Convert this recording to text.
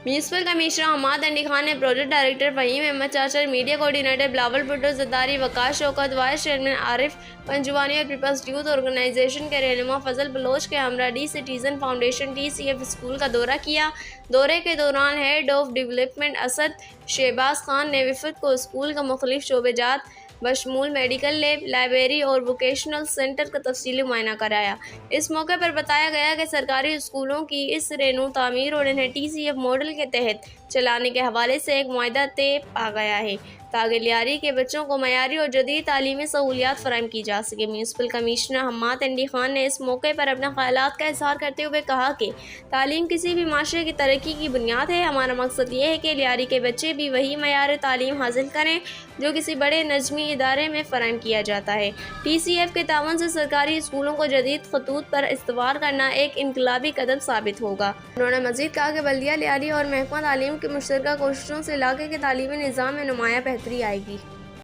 Municipal commissioner Hammad Andi Khan ने project director Faheem Ahmed Chachar, media coordinator Bilawal Bhutto Zardari, Waqas Shaukat, vice chairman Arif Panjwani और people's youth organisation के रहनुमा फजल बलोच के हमरा the citizen foundation TCF school का दौरा किया। दौरे के दौरान head of development Asad Shahbaz Khan ने वफद को स्कूल का मुख्तलिफ शोबेजात बशमूल मेडिकल लैब, लाइब्रेरी और वोकेशनल सेंटर का तफसीली मुआयना कराया। इस मौके पर बताया गया कि सरकारी स्कूलों की इस रेनू तामीर और इन्हें TCF मॉडल के तहत चलाने के हवाले से एक मुआहदा तय पा गया है ताकि लियारी के बच्चों को मयारी और जदीद तालीमी सहूलियात फराहम की जा सके। म्यूनसिपल कमिश्नर हम्माद अंडी खान ने इस मौके पर अपने ख्यालात का इजहार करते हुए कहा कि तालीम किसी भी माशरे की तरक्की की बुनियाद है। हमारा मकसद ये है कि लियारी के बच्चे भी वही मयार तालीम हासिल करें जो किसी बड़े नजमी इदारे में फराहम किया जाता है। TCF के तावन से सरकारी स्कूलों को जदीद खतूत पर इस्तवार करना एक इनकलाबी कदम साबित होगा। उन्होंने मज़ीद कहा कि बल्दिया, लियारी और महकमा तालीम की मुश्तरका कोशिशों से इलाके के तालीमी निज़ाम में नुमायाँ बेहतरी आएगी।